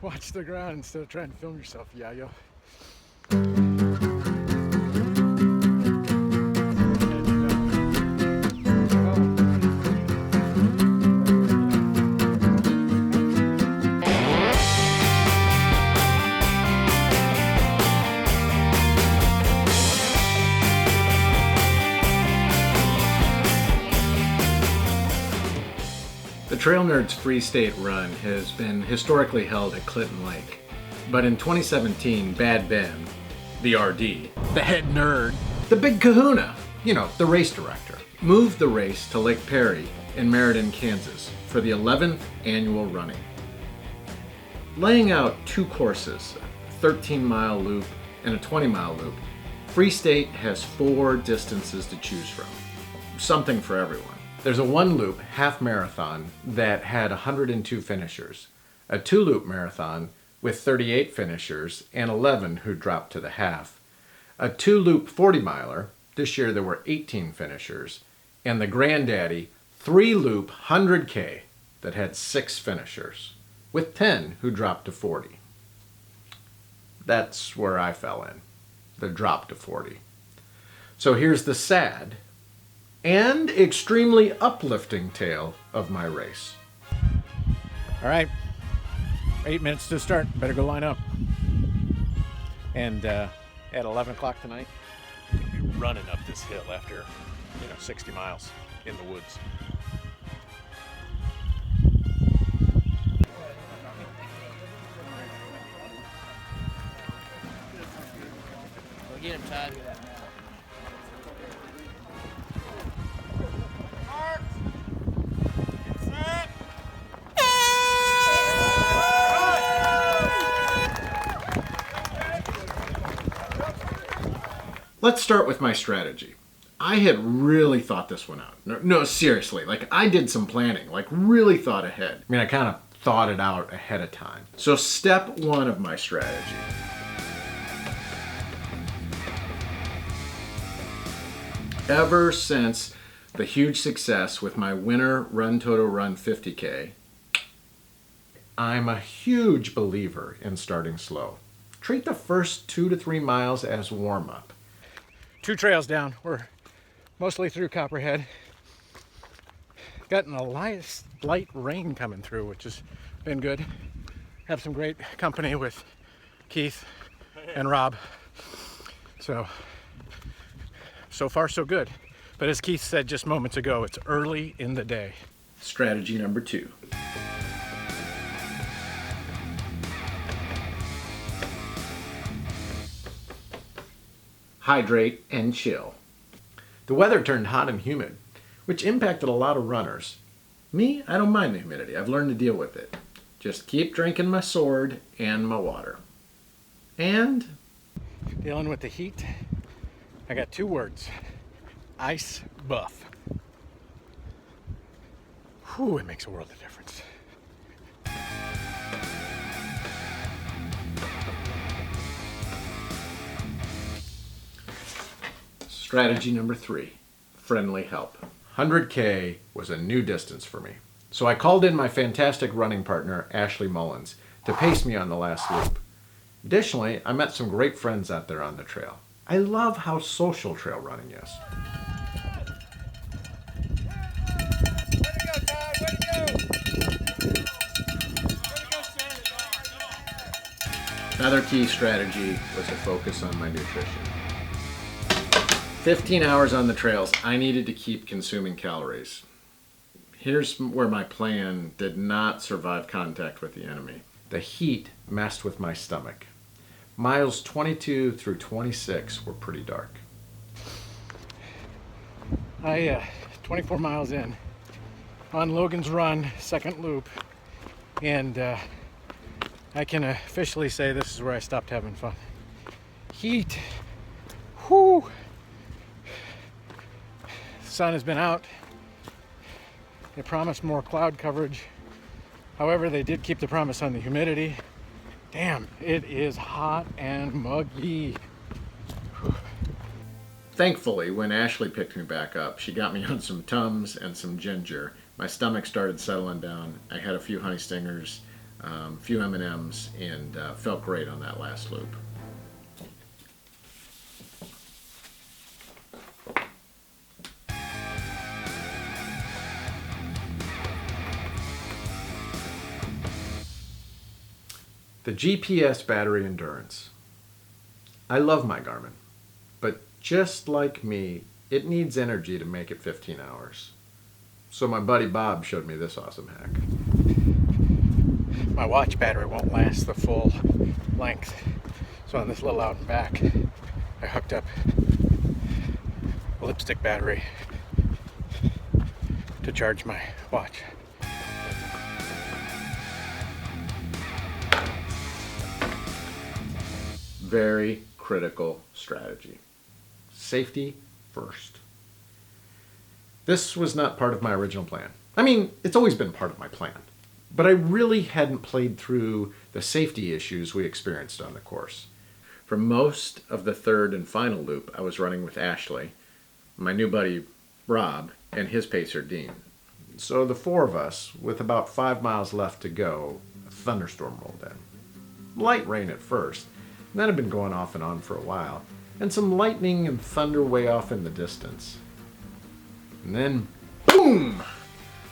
Watch the ground instead of trying to film yourself, yayo. The Trail Nerds Free State Run has been historically held at Clinton Lake, but in 2017, Bad Ben, the RD, The head nerd. the big kahuna, you know, the race director, moved the race to Lake Perry in Meriden, Kansas for the 11th annual running. Laying out two courses, a 13-mile loop and a 20-mile loop, Free State has 4 distances to choose from. Something for everyone. There's a 1-loop half marathon that had 102 finishers, a 2-loop marathon with 38 finishers and 11 who dropped to the half, a 2-loop 40-miler, this year there were 18 finishers, and the granddaddy 3-loop 100K that had 6 finishers, with 10 who dropped to 40. That's where I fell in, the drop to 40. So here's the sad and extremely uplifting tale of my race. All right, 8 minutes to start. Better go line up. And at 11 o'clock tonight, we'll be running up this hill after 60 miles in the woods. Go get him, Todd. Let's start with my strategy. I had really thought this one out. No, seriously, like I did some planning, like really thought ahead. I mean, I kind of thought it out ahead of time. So step 1 of my strategy. Ever since the huge success with my winter Run Toto Run 50K, I'm a huge believer in starting slow. Treat the first 2 to 3 miles as warm-up. 2 trails down. We're mostly through Copperhead. Gotten a light rain coming through, which has been good. Have some great company with Keith and Rob. So far so good. But as Keith said just moments ago, it's early in the day. Strategy number 2. Hydrate and chill. The weather turned hot and humid, which impacted a lot of runners. Me, I don't mind the humidity. I've learned to deal with it. Just keep drinking my sword and my water. And Dealing with the heat, I got 2 words. Ice buff. Whew, it makes a world of difference. strategy number 3, friendly help. 100K was a new distance for me. So I called in my fantastic running partner, Ashley Mullins, to pace me on the last loop. Additionally, I met some great friends out there on the trail. I love how social trail running is. Another key strategy was to focus on my nutrition. 15 hours on the trails, I needed to keep consuming calories. Here's where my plan did not survive contact with the enemy. The heat messed with my stomach. Miles 22 through 26 were pretty dark. 24 miles in on Logan's Run, second loop, and I can officially say this is where I stopped having fun. Heat, whoo! The sun has been out. They promised more cloud coverage. However, they did keep the promise on the humidity. Damn, it is hot and muggy. Thankfully, when Ashley picked me back up, she got me on some Tums and some ginger, My stomach started settling down. I had a few honey stingers, a few M&Ms, and felt great on that last loop. The GPS battery endurance. I love my Garmin, but just like me, it needs energy to make it 15 hours. So my buddy Bob showed me this awesome hack. My watch battery won't last the full length. So on this little out and back, I hooked up a lipstick battery to charge my watch. Very critical strategy. Safety first. This was not part of my original plan. I mean, it's always been part of my plan. But I really hadn't played through the safety issues we experienced on the course. For most of the third and final loop, I was running with Ashley, my new buddy Rob, and his pacer Dean. So the four of us, with about 5 miles left to go, a thunderstorm rolled in. Light rain at first, and that had been going off and on for a while, and some lightning and thunder way off in the distance. And then, boom!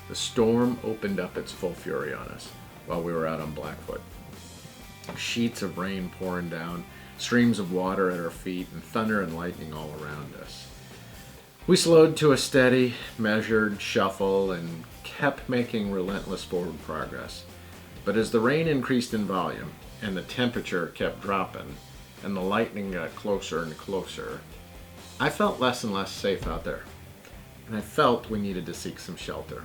The storm opened up its full fury on us while we were out on Blackfoot. Sheets of rain pouring down, streams of water at our feet, and thunder and lightning all around us. We slowed to a steady, measured shuffle and kept making relentless forward progress. But as the rain increased in volume and the temperature kept dropping and the lightning got closer and closer, I felt less and less safe out there. And I felt we needed to seek some shelter.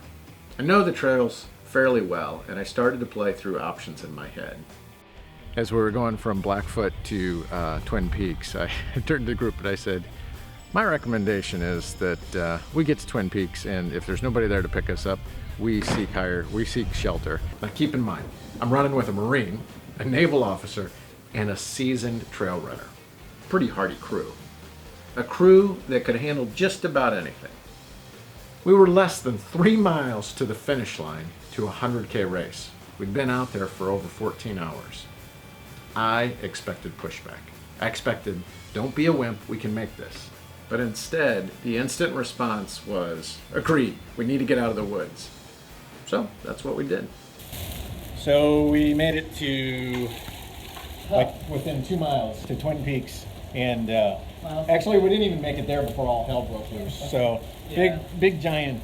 I know the trails fairly well, and I started to play through options in my head. As we were going from Blackfoot to Twin Peaks, I turned to the group and I said, my recommendation is that we get to Twin Peaks, and if there's nobody there to pick us up, we seek shelter. Now keep in mind, I'm running with a Marine, a naval officer, and a seasoned trail runner. Pretty hardy crew. A crew that could handle just about anything. We were less than 3 miles to the finish line to a 100K race. We'd been out there for over 14 hours. I expected pushback. I expected, don't be a wimp, we can make this. But instead, the instant response was, agreed, we need to get out of the woods. So that's what we did. So we made it to like within 2 miles to Twin Peaks, and actually we didn't even make it there before all hell broke loose. So big giant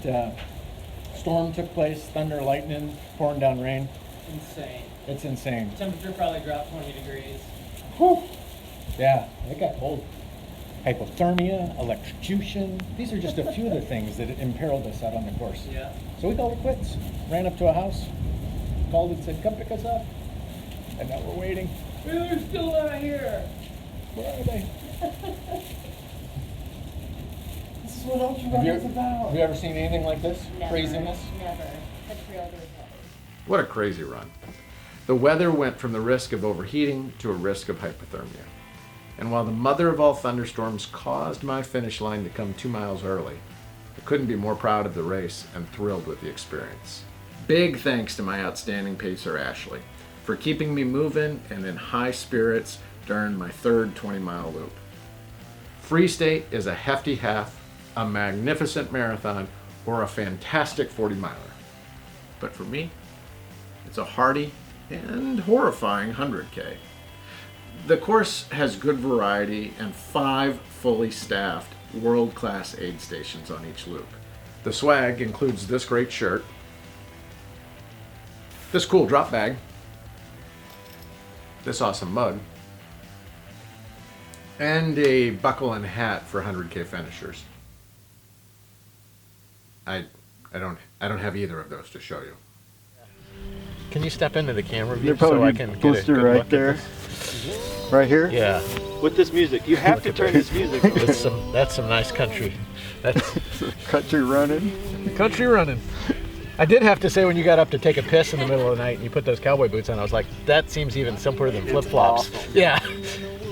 storm took place, thunder, lightning, pouring down rain. Insane. It's insane. Temperature probably dropped 20 degrees. Whew. Yeah, it got cold. Hypothermia, electrocution. These are just a few of the things that imperiled us out on the course. Yeah. So we called it quits. Ran up to a house, called and said, come pick us up. And now we're waiting. They're still not here. Where are they? This is what ultra running is about. Have you ever seen anything like this? Never, Craziness? Never. That's real good. What a crazy run. The weather went from the risk of overheating to a risk of hypothermia. And while the mother of all thunderstorms caused my finish line to come 2 miles early, I couldn't be more proud of the race and thrilled with the experience. Big thanks to my outstanding pacer, Ashley, for keeping me moving and in high spirits during my third 20-mile loop. Free State is a hefty half, a magnificent marathon, or a fantastic 40-miler. But for me, it's a hardy and horrifying 100K. The course has good variety and 5 fully staffed world-class aid stations on each loop. The swag includes this great shirt, this cool drop bag, this awesome mug, and a buckle and hat for 100K finishers. I don't have either of those to show you. Can you step into the camera view There probably so I be can a get a poster good right look at there. this? Right here? Yeah. With this music. You have to turn this music on. That's some nice country. That's Country running. country running. I did have to say, when you got up to take a piss in the middle of the night and you put those cowboy boots on, I was like, that seems even simpler than flip-flops. awesome. Yeah.